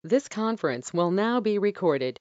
This conference will now be recorded.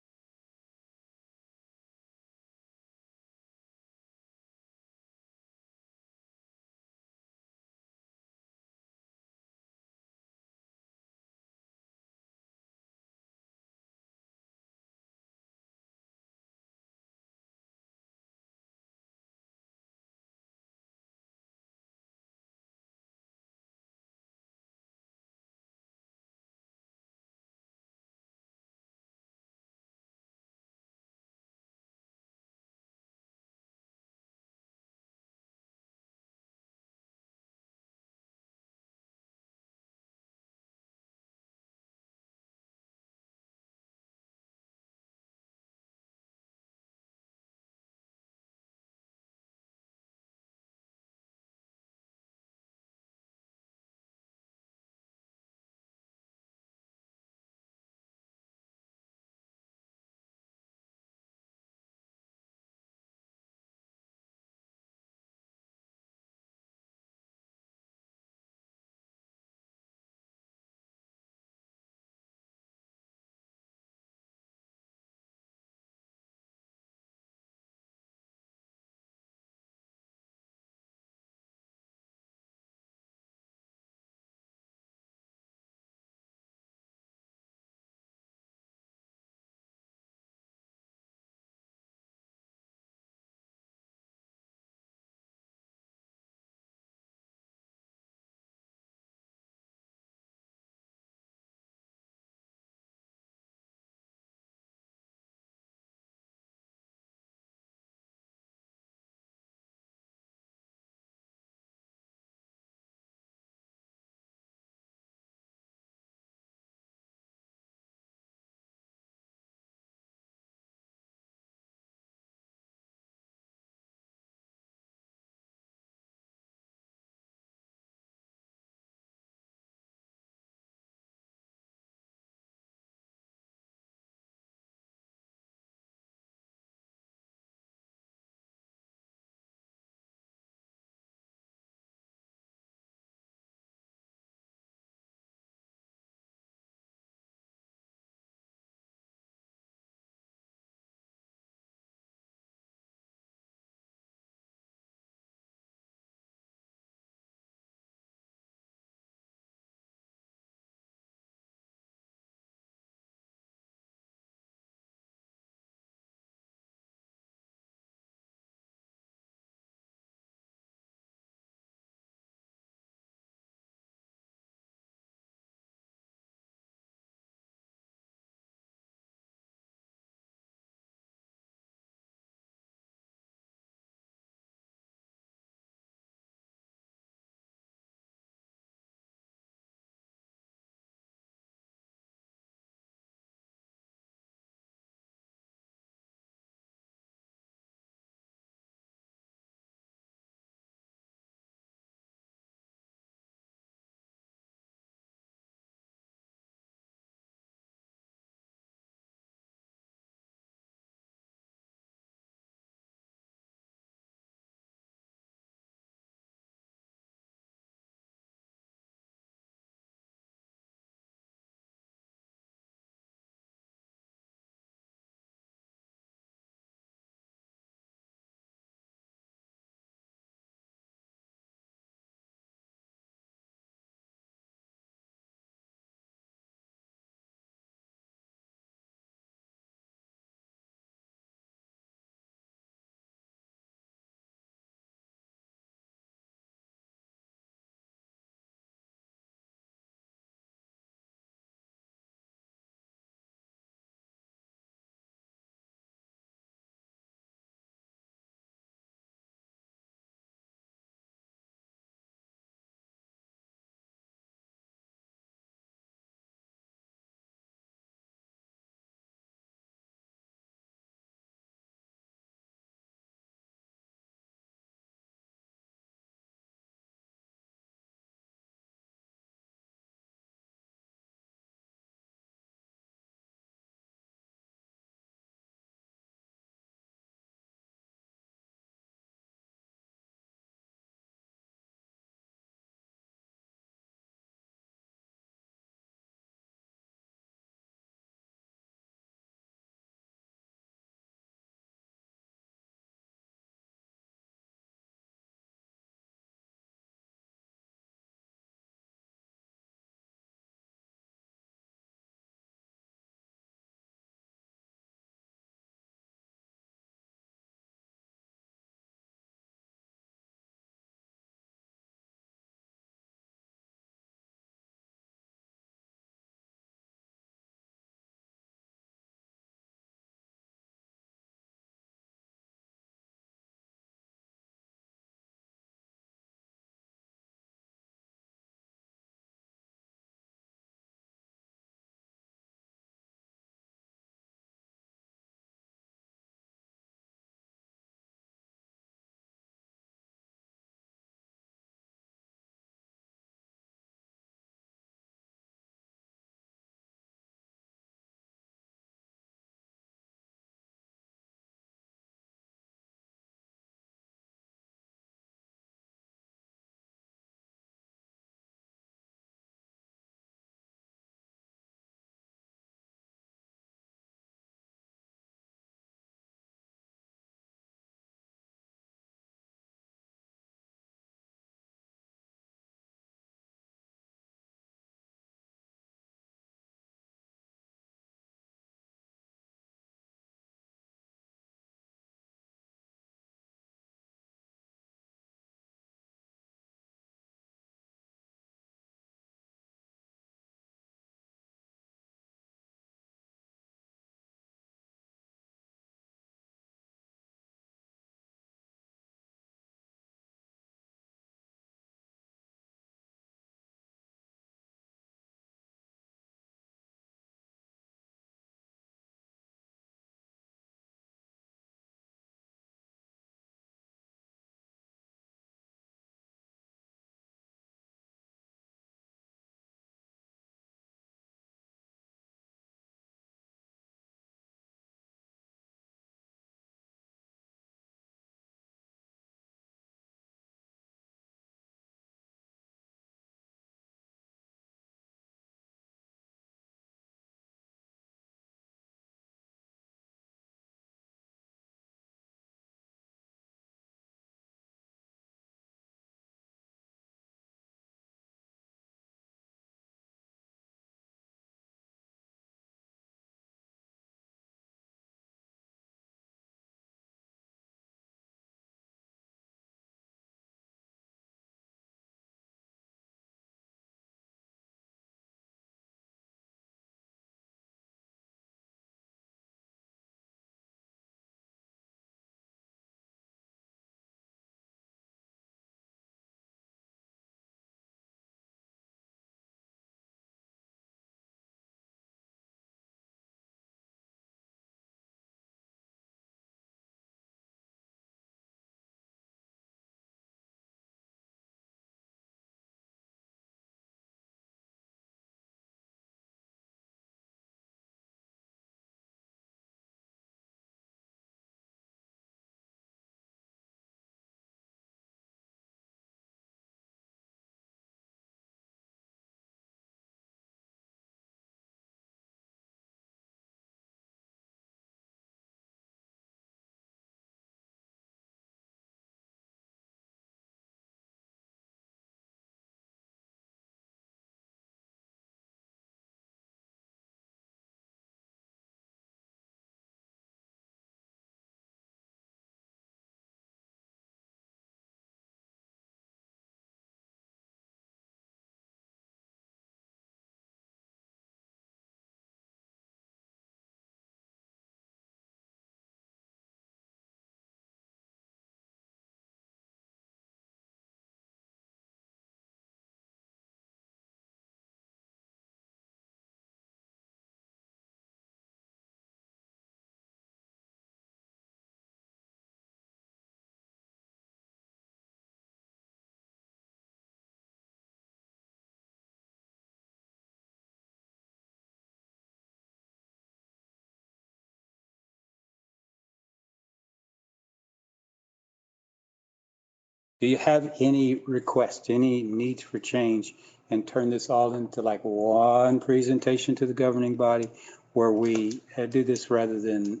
Do you have any requests, any needs for change, and turn this all into like one presentation to the governing body where we do this rather than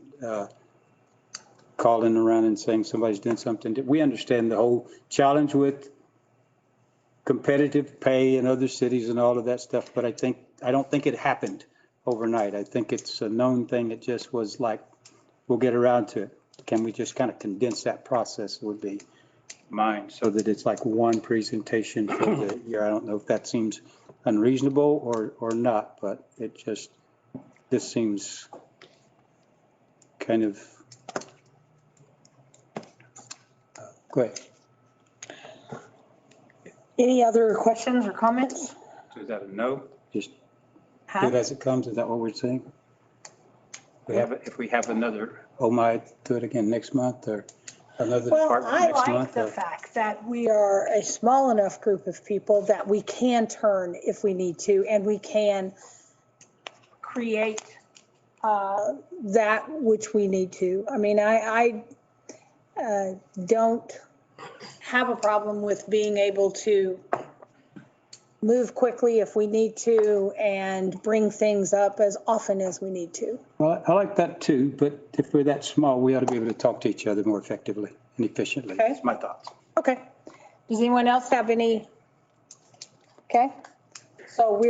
calling around and saying somebody's doing something? We understand the whole challenge with competitive pay in other cities and all of that stuff, but I don't think it happened overnight. I think it's a known thing. It just was like, we'll get around to it. Can we just kind of condense that process would be mine, so that it's like one presentation for the year. I don't know if that seems unreasonable or not, but this seems kind of, go ahead. Any other questions or comments? So is that a no? Just Huh? good as it comes? Is that what we're saying? If we have another, do it again next month or another Well, department I next like month? the fact that we are a small enough group of people that we can turn if we need to, and we can create that which we need to. I mean, I don't have a problem with being able to move quickly if we need to and bring things up as often as we need to. Well, I like that too, but if we're that small, we ought to be able to talk to each other more effectively and efficiently. Okay. That's my thoughts. Okay. Does anyone else have any? Okay. So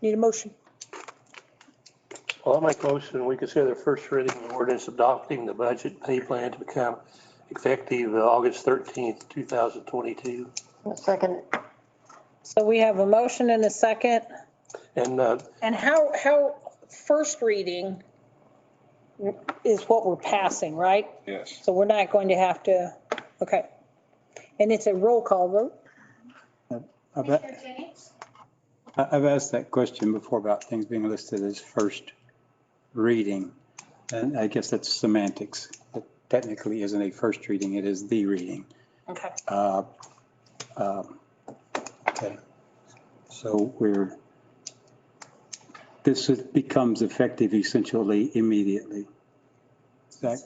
need a motion. Well, I'll make a motion, we consider the first reading of ordinance adopting the budget pay plan to become effective August 13th, 2022. Second. So we have a motion and a second. And And how first reading is what we're passing, right? Yes. So we're not going to have to, okay. And it's a roll call vote. I've asked that question before about things being listed as first reading, and I guess that's semantics. It technically isn't a first reading, it is the reading. Okay. Okay. So this becomes effective essentially immediately. Is that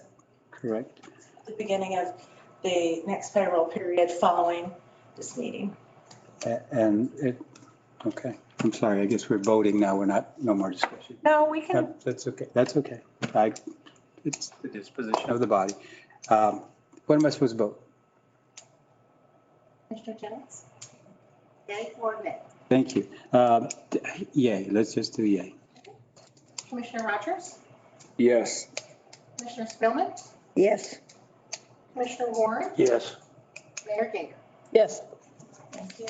correct? The beginning of the next payroll period following this meeting. Okay, I'm sorry, I guess we're voting now, no more discussion. No, we can. That's okay, it's the disposition of the body. What am I supposed to vote? Commissioner Jennings? Yay or nay? Thank you. Yay, let's just do yay. Commissioner Rogers? Yes. Commissioner Spillman? Yes. Commissioner Warren? yes, Mayor Gager? Yes. Thank you.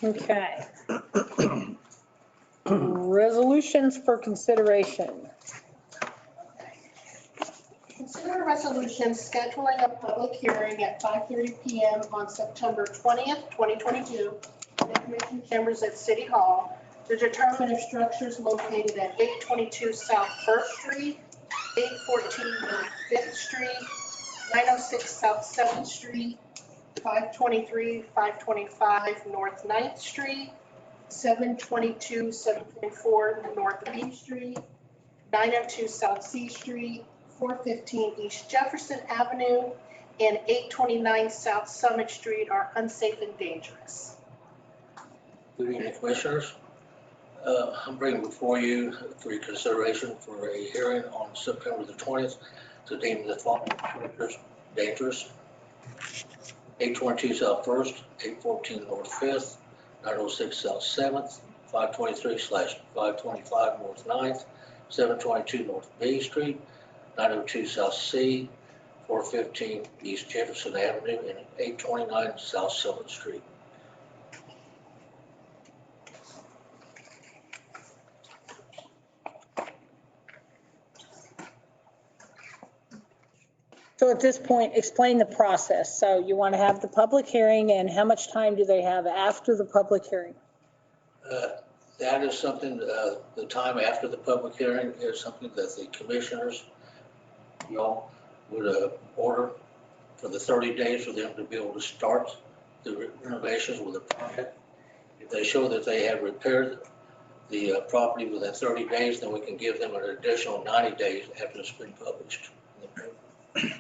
Okay. Resolutions for consideration. Consider a resolution scheduling a public hearing at 5:30 PM on September 20th, 2022 in the commission chambers at City Hall to determine if structures located at 822 South First Street, 814 North Fifth Street, 906 South 7th Street, 523, 525 North 9th Street, 722, 724 North B Street, 902 South C Street, 415 East Jefferson Avenue, and 829 South Summit Street are unsafe and dangerous. Good evening, Commissioners. I'm bringing before you for your consideration for a hearing on September the 20th to deem the following structures dangerous. 822 South First, 814 North Fifth, 906 South 7th, 523/525 North 9th, 722 North B Street, 902 South C, 415 East Jefferson Avenue, and 829 South 7th Street. So at this point, explain the process. So you want to have the public hearing, and how much time do they have after the public hearing? That is something, the time after the public hearing is something that the commissioners, would order for the 30 days for them to be able to start the renovations with the project. If they show that they have repaired the property within 30 days, then we can give them an additional 90 days after it's been published in the paper.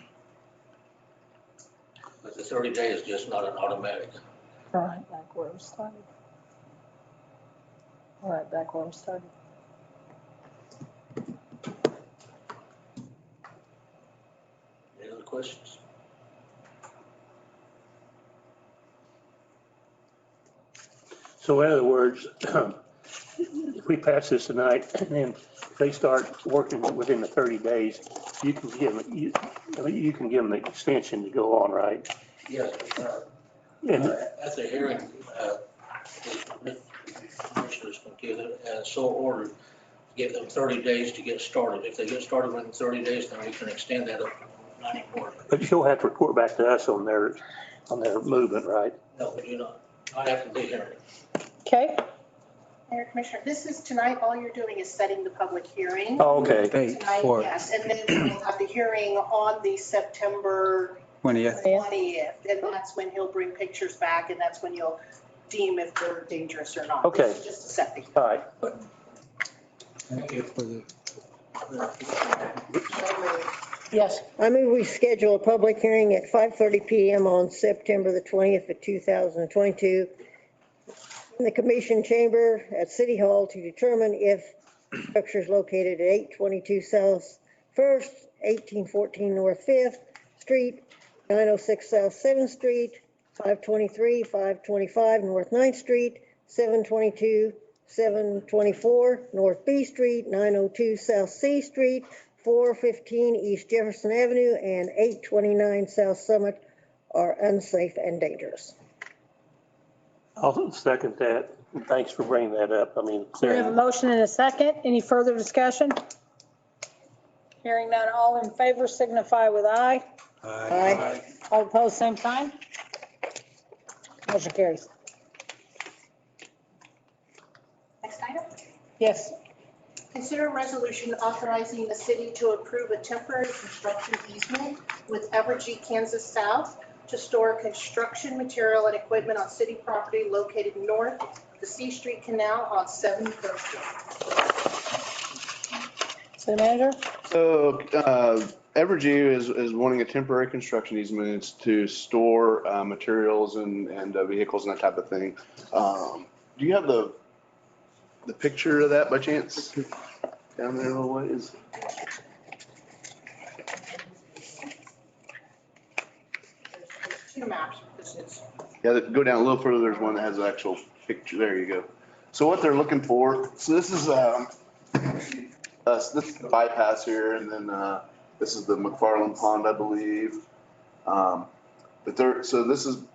But the 30 day is just not an automatic. Right back where we started. Right back where we started. Any other questions? So in other words, if we pass this tonight and then if they start working within the 30 days, you can give them, you can give them the extension to go on, right? Yes, And at the hearing, the commissioners can give it and so ordered, give them 30 days to get started. If they get started within 30 days, then we can extend that up to 90 more. but you'll have to report back to us on their movement, right? No, we do not. Not after the hearing. Okay, Mayor Commissioner, this is tonight, all you're doing is setting the public hearing. Oh, okay. Date Tonight, for yes, and then we'll have the hearing on the September 20th. 20th, and that's when he'll bring pictures back, and that's when you'll deem if they're dangerous or not. Okay. This is just a set the All right. Thank you for the yes. I move we schedule a public hearing at 5:30 PM on September the 20th of 2022 in the Commission Chamber at City Hall to determine if structures located at 822 South First, 1814 North Fifth Street, 906 South 7th Street, 523, 525 North 9th Street, 722, 724 North B Street, 902 South C Street, 415 East Jefferson Avenue, and 829 South Summit are unsafe and dangerous. I'll second that. Thanks for bringing that up. I mean, We have a motion and a second. Any further discussion? Hearing none, all in favor signify with aye. Aye. All opposed, same sign. Motion carries. Next item. Yes. Consider a resolution authorizing the city to approve a temporary construction easement with Evergy Kansas South to store construction material and equipment on city property located north of the C Street Canal on 71st Street. City manager? So, Evergy is wanting a temporary construction easement. It's to store, materials and vehicles and that type of thing. Do you have the picture of that by chance? Down there a little ways? Two maps. This is Yeah, go down a little further. There's one that has an actual picture. There you go. So what they're looking for, so this is, this is the bypass here, and then, this is the McFarland Pond, I believe. But they're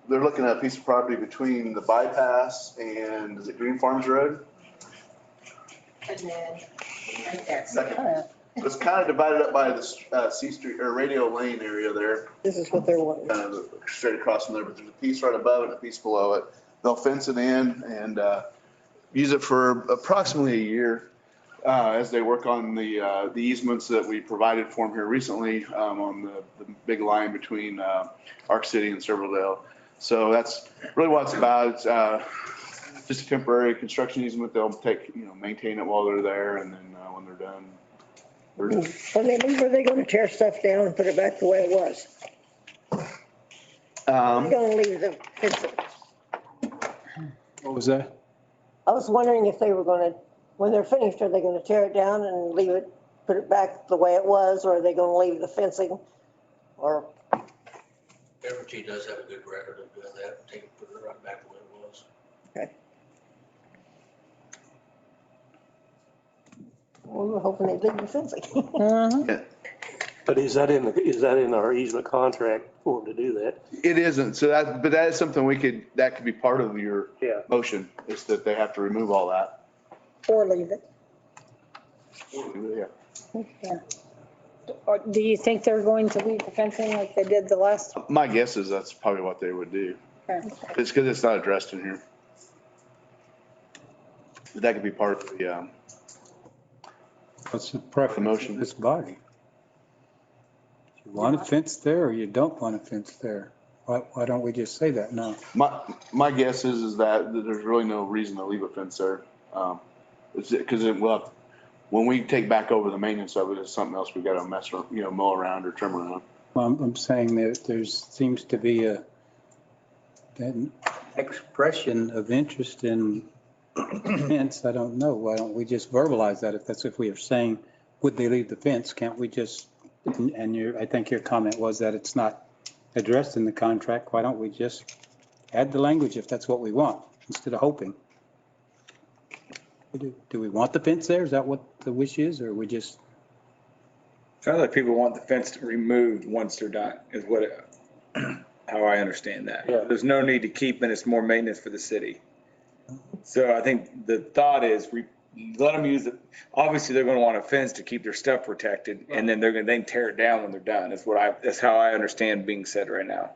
looking at a piece of property between the bypass and, is it Green Farms Road? and then right there. Second. It's kind of divided up by the, C Street or Radio Lane area there, This is what they're wanting. kind of straight across from there, but there's a piece right above it and a piece below it. They'll fence it in and, use it for approximately a year. As they work on the easements that we provided for them here recently, on the big line between, Arc City and Silverdale. So that's really what it's about. It's, just a temporary construction easement. They'll take, maintain it while they're there, and then, when they're done. When they leave, are they going to tear stuff down and put it back the way it was? They're going to leave the fencing. What was that? I was wondering if they were going to, when they're finished, are they going to tear it down and leave it, put it back the way it was, or are they going to leave the fencing? Or, Evergy does have a good record of doing that, put it right back the way it was. we were hoping they'd leave the fencing. Mm-hmm. but is that in our easement contract for them to do that? It isn't. So but that is something that could be part of your Yeah. motion, is that they have to remove all that. Or leave it. Yeah. Or do you think they're going to leave the fencing like they did the last? My guess is that's probably what they would do. Okay. It's because it's not addressed in here. But that could be part of the, What's the preference motion. of this body? You want a fence there or you don't want a fence there? Why don't we just say that now? my guess is that there's really no reason to leave a fence there. It's because when we take back over the maintenance of it, it's something else we got to mow around or trim around. Well, I'm saying that seems to be an expression of interest in fence. I don't know. Why don't we just verbalize that? If we are saying, would they leave the fence? Can't we just, and I think your comment was that it's not addressed in the contract. Why don't we just add the language if that's what we want, instead of hoping? Do we want the fence there? Is that what the wish is, or we just? Sounds like people want the fence removed once they're done, is how I understand that. Yeah. There's no need to keep it, it's more maintenance for the city. So I think the thought is let them use it. Obviously, they're gonna want a fence to keep their stuff protected, and then they're gonna then tear it down when they're done. That's how I understand being said right now.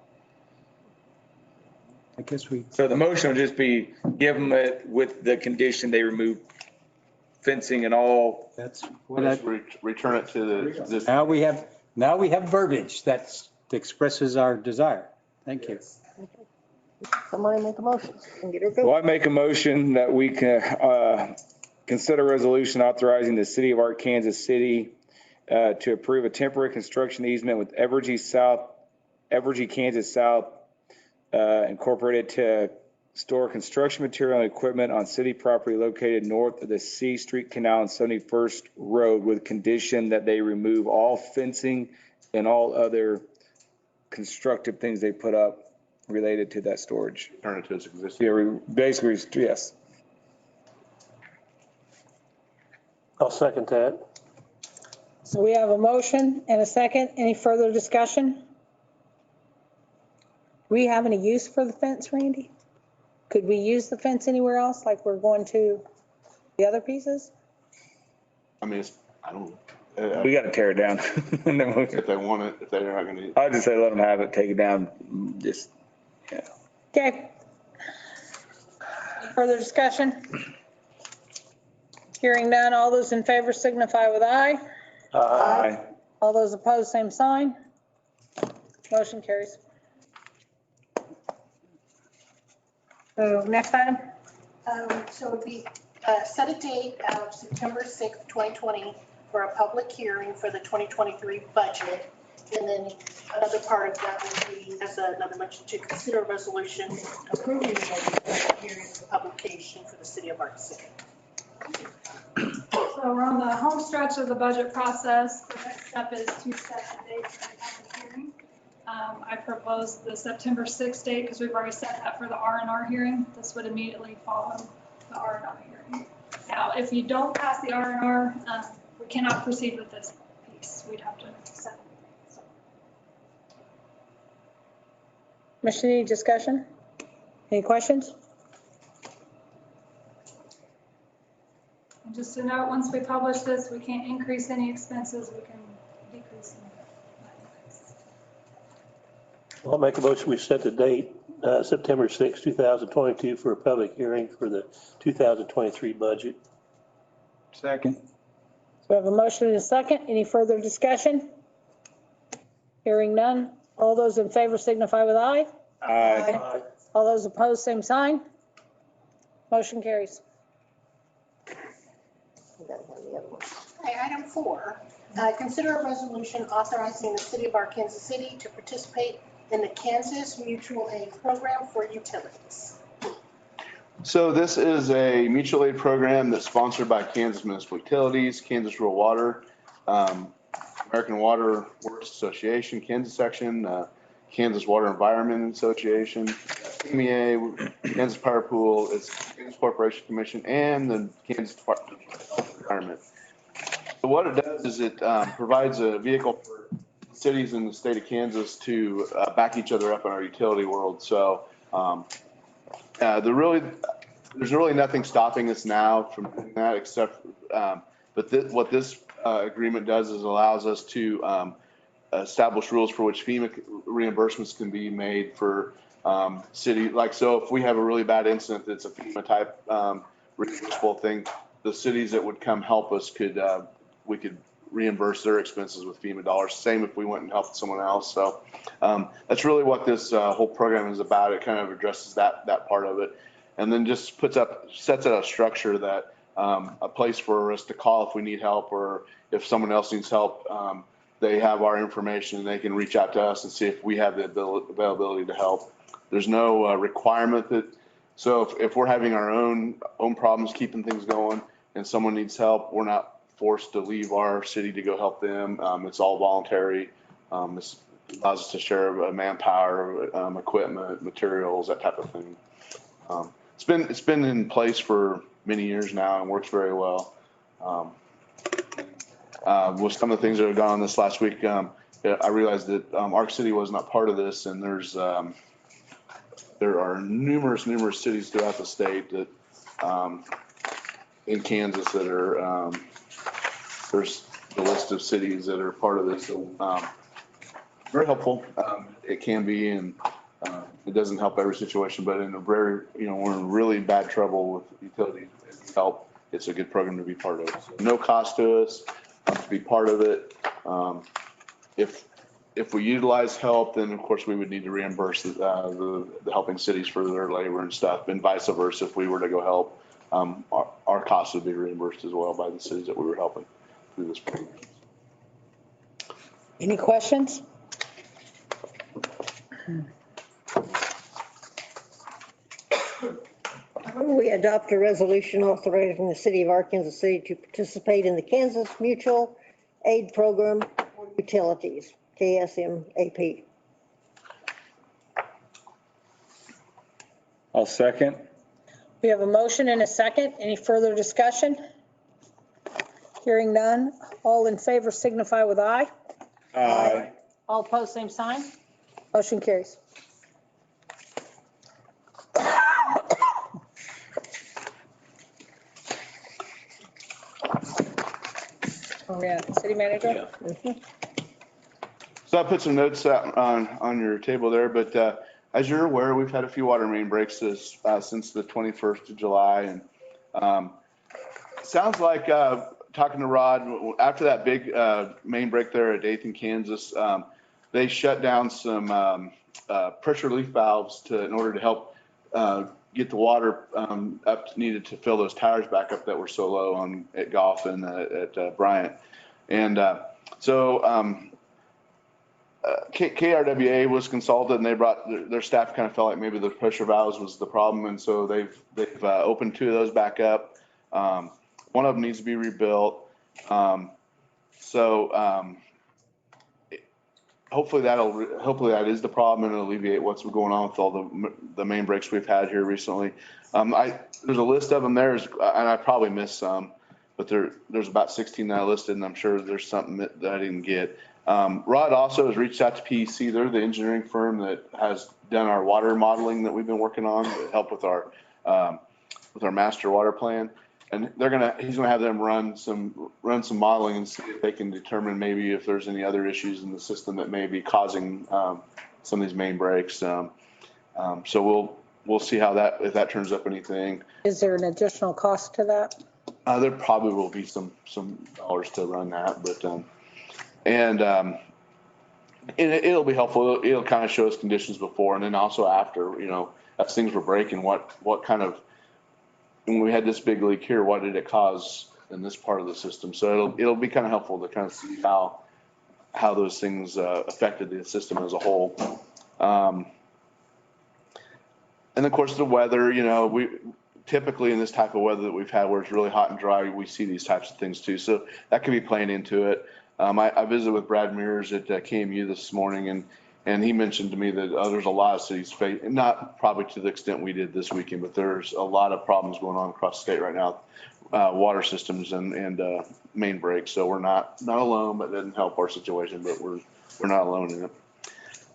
I guess we. So the motion would just be give them it with the condition they remove fencing and all. That's what I. Return it to this. Now we have verbiage that expresses our desire. Thank you. Somebody make a motion and get her Well, going. I make a motion that we can consider resolution authorizing the city of Arkansas City to approve a temporary construction easement with Evergy, Kansas South Incorporated to store construction material and equipment on city property located north of the C Street Canal and 71st Road, with condition that they remove all fencing and all other constructive things they put up related to that storage. Turn it to its existing. Yeah, basically, yes. I'll second that. So we have a motion and a second. Any further discussion? Do we have any use for the fence, Randy? Could we use the fence anywhere else, like we're going to the other pieces? I mean, I don't, We got to tear it down. And then if they want it, if they're not gonna. I'd just say let them have it, take it down, just, yeah. Okay. Further discussion? Hearing none, all those in favor signify with aye. Aye. All those opposed, same sign. Motion carries. So next item? So it would be, set a date of September 6th, 2020 for a public hearing for the 2023 budget. And then another part of that would be, as another mention, to consider a resolution approving the hearing for publication for the city of Ark City. So we're on the home stretch of the budget process. The next step is to set a date for the public hearing. I proposed the September 6th date because we've already set that for the R&R hearing. This would immediately follow the R&R hearing. Now, if you don't pass the R&R, we cannot proceed with this piece. We'd have to set it. So. Commission, any discussion? Any questions? And just to note, once we publish this, we can't increase any expenses. We can decrease them. I'll make a motion, we set the date, September 6, 2022 for a public hearing for the 2023 budget. Second. So we have a motion and a second. Any further discussion? Hearing none. All those in favor signify with aye. Aye. All those opposed, same sign. Motion carries. Okay, item 4, consider a resolution authorizing the city of Arkansas City to participate in the Kansas Mutual Aid Program for utilities. So this is a mutual aid program that's sponsored by Kansas Municipal Utilities, Kansas Rural Water, American Water Works Association, Kansas Section, Kansas Water Environment Association, CMEA, Kansas Power Pool, it's Kansas Corporation Commission, and the Kansas Department of Environment. So what it does is it provides a vehicle for cities in the state of Kansas to back each other up in our utility world. So there's really nothing stopping us now from doing that, except, what this agreement does is allows us to establish rules for which FEMA reimbursements can be made for city. Like, so if we have a really bad incident that's a FEMA type reimbursable thing, the cities that would come help us we could reimburse their expenses with FEMA dollars. Same if we went and helped someone else. So that's really what this whole program is about. It kind of addresses that part of it, and then just sets out a structure that a place for us to call if we need help, or if someone else needs help, they have our information and they can reach out to us and see if we have the availability to help. There's no requirement that, so if we're having our own problems keeping things going and someone needs help, we're not forced to leave our city to go help them. It's all voluntary. This allows us to share manpower, equipment, materials, that type of thing. It's been in place for many years now and works very well. With some of the things that have gone on this last week, I realized that Arc City was not part of this, and there are numerous cities throughout the state that in Kansas that are there's the list of cities that are part of this. So very helpful. It can be, and it doesn't help every situation, but in a very, we're in really bad trouble with utilities help. It's a good program to be part of. So no cost to us to be part of it. If we utilize help, then of course we would need to reimburse the helping cities for their labor and stuff, and vice versa. If we were to go help, our costs would be reimbursed as well by the cities that we were helping through this program. Any questions? We adopt a resolution authorizing the city of Arkansas City to participate in the Kansas Mutual Aid Program for Utilities, KSMAP. I'll second. We have a motion and a second. Any further discussion? Hearing none. All in favor signify with aye. Aye. All opposed, same sign. Motion carries. Oh, yeah, city manager? So I put some notes out on your table there, but as you're aware, we've had a few water main breaks since the 21st of July. And sounds like talking to Rod, after that big main break there at 8th in Kansas, they shut down some pressure relief valves in order to help get the water up needed to fill those tires back up that were so low at Goff and at Bryant. And so KRWA was consulted, and they brought their staff kind of felt like maybe the pressure valves was the problem, and so they've opened 2 of those back up. One of them needs to be rebuilt. Hopefully that is the problem, and it'll alleviate what's going on with all the main breaks we've had here recently. There's a list of them there, and I probably missed some, but there's about 16 that I listed, and I'm sure there's something that I didn't get. Rod also has reached out to PEC. They're the engineering firm that has done our water modeling that we've been working on to help with our master water plan. And he's gonna have them run some modeling and see if they can determine maybe if there's any other issues in the system that may be causing some of these main breaks. So we'll see if that turns up anything. Is there an additional cost to that? There probably will be some dollars to run that, but it'll be helpful. It'll kind of show us conditions before and then also after, as things were breaking, what kind of, when we had this big leak here, what did it cause in this part of the system? So it'll be kind of helpful to kind of see how those things affected the system as a whole. And of course the weather, we typically in this type of weather that we've had where it's really hot and dry, we see these types of things too. So that could be playing into it. I visited with Brad Mears at KMU this morning, and he mentioned to me that there's a lot of cities not probably to the extent we did this weekend, but there's a lot of problems going on across the state right now, water systems and main breaks. So we're not alone, but it doesn't help our situation, but we're not alone in it.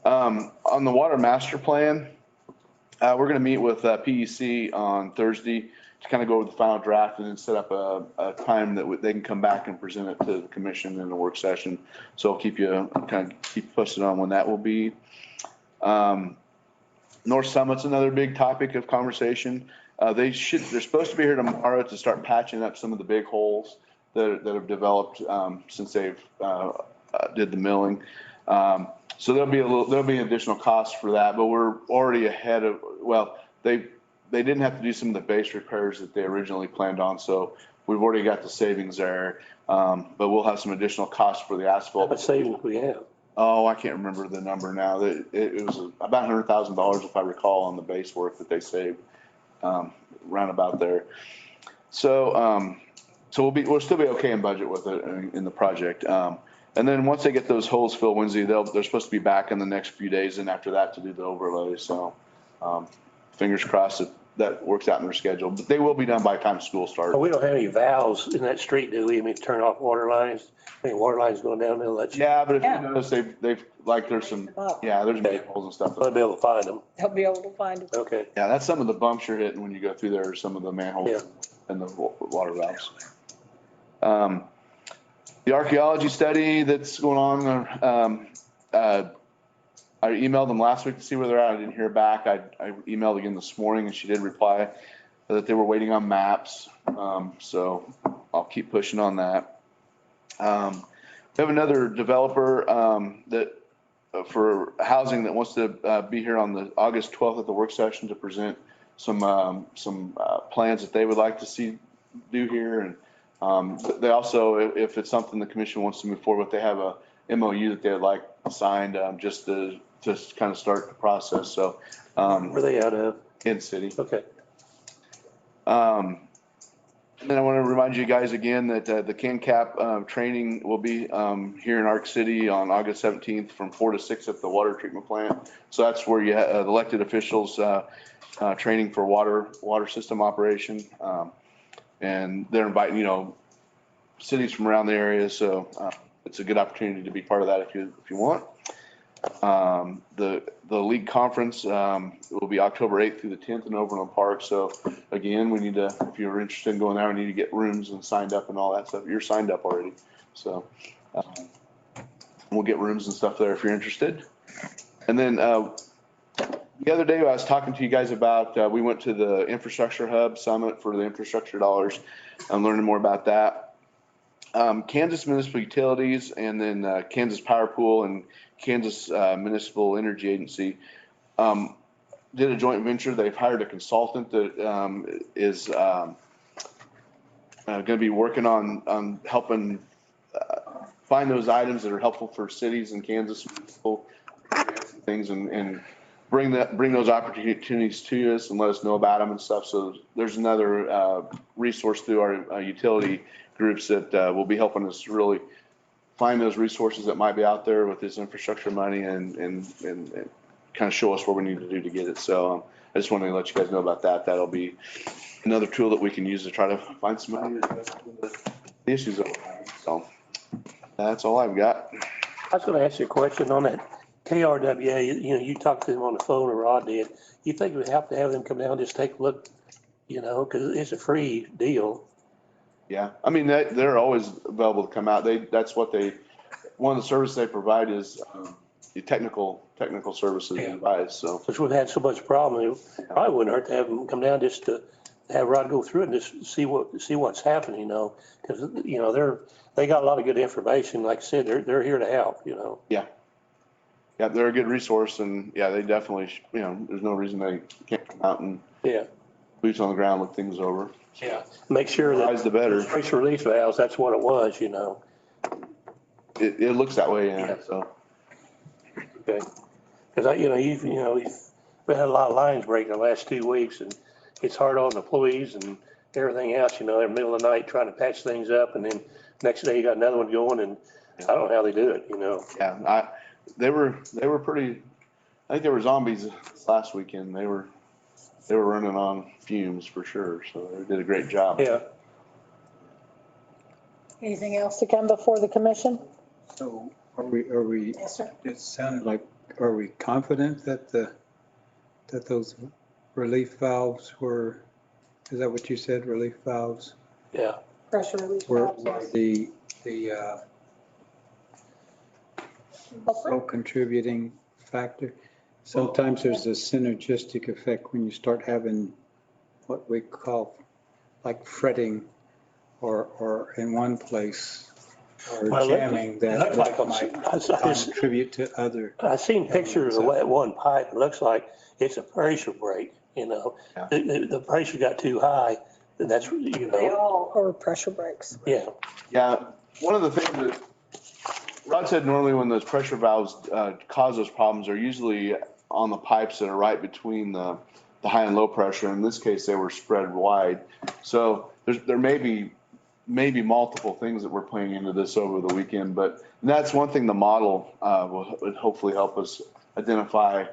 On the water master plan, we're going to meet with PEC on Thursday to kind of go over the final draft and then set up a time that they can come back and present it to the commission in a work session. So I'll keep you posted on when that will be. North Summit's another big topic of conversation. They're supposed to be here tomorrow to start patching up some of the big holes that have developed since they've did the milling. So there'll be additional costs for that, but we're already ahead of, they didn't have to do some of the base repairs that they originally planned on, so we've already got the savings there. But we'll have some additional costs for the How asphalt. much savings we have? Oh, I can't remember the number now. It was about $100,000 if I recall on the base work that they saved, round about there. So, we'll still be okay in budget with it in the project. And then once they get those holes filled Wednesday, they're supposed to be back in the next few days and after that to do the overlay. So, fingers crossed that works out in their schedule, but they will be done by the time school starts. Oh, we don't have any valves in that street, do we? I mean, turn off water lines, any water lines going down there, let you, Yeah, but if you notice, they've, like, there's some, there's manholes and stuff. I'll be able to find them. They'll be able to find it. Okay. Yeah, that's some of the bumps you're hitting when you go through there, some of the manholes and the water valves. The archaeology study that's going on, I emailed them last week to see where they're at. I didn't hear back. I emailed again this morning and she did reply that they were waiting on maps. So I'll keep pushing on that. We have another developer that for housing that wants to be here on the August 12th at the work session to present some plans that they would like to see do here. And they also, if it's something the commission wants to move forward with, they have a MOU that they'd like signed just to kind of start the process. So Where they out of? Kansas City. Okay. And then I want to remind you guys again that the CanCap training will be here in Arc City on August 17th from 4 to 6 at the water treatment plant. So that's where you have elected officials training for water system operation. And they're inviting, cities from around the area. So it's a good opportunity to be part of that if you want. The league conference will be October 8th through the 10th in Overland Park. So again, we need to, if you're interested in going there, we need to get rooms and signed up and all that stuff. You're signed up already. So we'll get rooms and stuff there if you're interested. And then the other day I was talking to you guys about, we went to the Infrastructure Hub Summit for the infrastructure dollars. I'm learning more about that. Kansas Municipal Utilities and then Kansas Power Pool and Kansas Municipal Energy Agency did a joint venture. They've hired a consultant that is going to be working on helping find those items that are helpful for cities in Kansas, things, and bring those opportunities to us and let us know about them and stuff. So there's another resource through our utility groups that will be helping us really find those resources that might be out there with this infrastructure money and kind of show us what we need to do to get it. So I just wanted to let you guys know about that. That'll be another tool that we can use to try to find some money to address the issues that we're having. So that's all I've got. I was going to ask you a question on that KRWA. You talked to them on the phone, or Rod did. You think we'd have to have them come down and just take a look, because it's a free deal. Yeah, I mean, they're always available to come out. One of the services they provide is the technical services they provide, so. Because we've had so much problem, it probably wouldn't hurt to have them come down just to have Rod go through it and just see what's happening, because, they got a lot of good information. Like I said, they're here to help, Yeah, they're a good resource, and they definitely, there's no reason they can't come out and boots on the ground, look things over. Yeah. Make sure that the better. pressure release valves, that's what it was, It looks that way, so. Okay. Because we had a lot of lines break the last 2 weeks, and it's hard on employees and everything else, they're in the middle of the night trying to patch things up, and then next day you got another one going, and I don't know how they do it, Yeah, they were pretty, I think they were zombies this last weekend. They were running on fumes for sure, so they did a great job. Yeah. Anything else to come before the commission? So are we, Yes, sir. it sounded like, are we confident that those relief valves were, is that what you said, relief valves? Yeah. Pressure release Were valves. the sole contributing factor? Sometimes there's a synergistic effect when you start having what we call like fretting or in one place or Well, jamming that might contribute to other. I've seen pictures of that one pipe. It looks like it's a pressure break, The pressure got too high And that's, you They know, all are pressure brakes. yeah. Yeah, one of the things that Rod said, normally when those pressure valves cause those problems, they're usually on the pipes that are right between the high and low pressure. In this case, they were spread wide. So there may be multiple things that we're playing into this over the weekend, but that's one thing the model would hopefully help us identify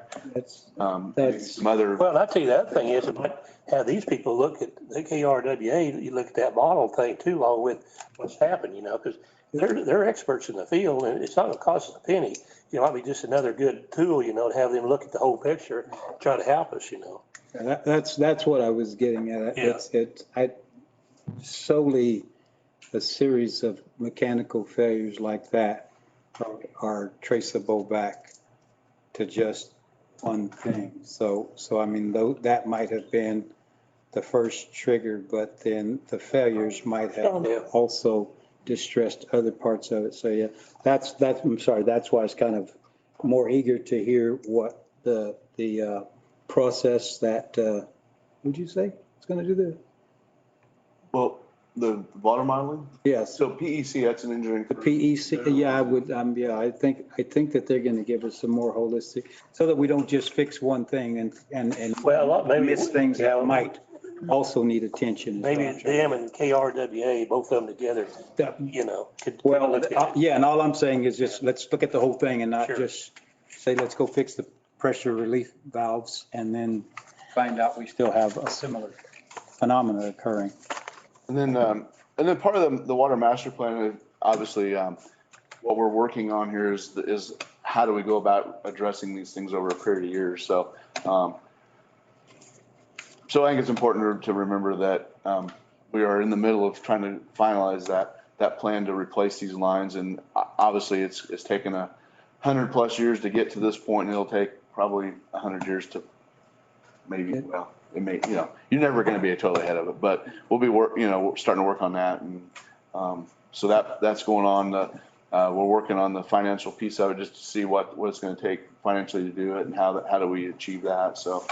maybe some other. Well, I tell you, the other thing is, it might have these people look at the KRWA, you look at that model thing too, along with what's happened, you know, because they're experts in the field, and it's not gonna cost us a penny. It might be just another good tool, you know, to have them look at the whole picture, try to help us, you know. And that's what I was getting at. Yeah. I solely a series of mechanical failures like that are traceable back to just one thing. So I mean, though, that might have been the first trigger, but then the failures might have Yeah. also distressed other parts of it. So yeah, I'm sorry, that's why I was kind of more eager to hear what the process that, what'd you say? It's gonna do the, Well, the water modeling? yes, So PEC, that's an engineering. the PEC, yeah, I would, yeah, I think that they're gonna give us some more holistic, so that we don't just fix one thing and Well, maybe miss things yeah, that might also need attention. maybe them and KRWA, both of them together, That- you know, could. Well, look at it. yeah, and all I'm saying is just, let's look at the whole thing and not Sure. just say, let's go fix the pressure relief valves and then find out we still have a similar phenomena occurring. And then part of the water master plan, obviously, what we're working on here is how do we go about addressing these things over a period of years? So I think it's important to remember that we are in the middle of trying to finalize that plan to replace these lines. And obviously, it's taken 100+ years to get to this point, and it'll take probably 100 years to maybe, well, it may, you know, you're never going to be totally ahead of it, but we'll be we're starting to work on that. And so that's going on. We're working on the financial piece of it just to see what it's going to take financially to do it and how do we achieve that. So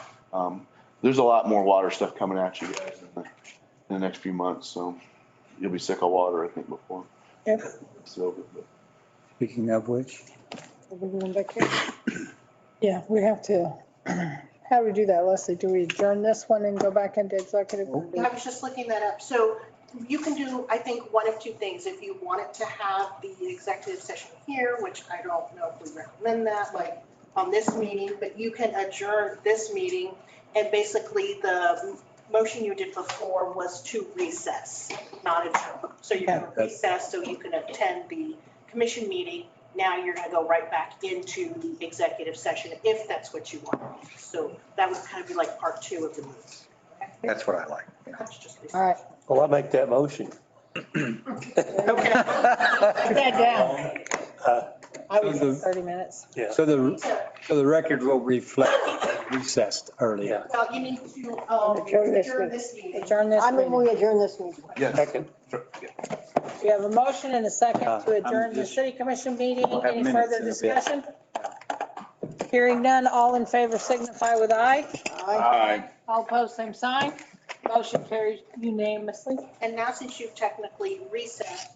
there's a lot more water stuff coming at you guys in the next few months. So you'll be sick of water, I think, before. Yep. So, Speaking of which. Yeah, we have to, how do we do that, Leslie? Do we adjourn this one and go back into executive? I was just looking that up. So you can do, I think, one of two things. If you wanted to have the executive session here, which I don't know if we recommend that, like on this meeting, but you can adjourn this meeting. And basically the motion you did before was to recess, not adjourn. So you can recess so you can attend the commission meeting. Now you're going to go right back into the executive session if that's what you want. So that would kind of be like part 2 of the meeting. That's what I like. Yeah. That's just All right. Well, I make that motion. Okay. Put that down. I was So the- 30 minutes. Yeah. So the record will reflect recessed earlier. Well, you need to Adjourn this adjourn this meeting. Adjourn this I move meeting. we adjourn this meeting. yeah. Second. We have a motion and a second to I'm adjourn the just- city commission meeting. We'll have Any minutes further in a bit. discussion? Hearing none, all in favor signify with aye. Aye. All opposed, same sign. Motion carries unanimously. And now since you've technically recessed,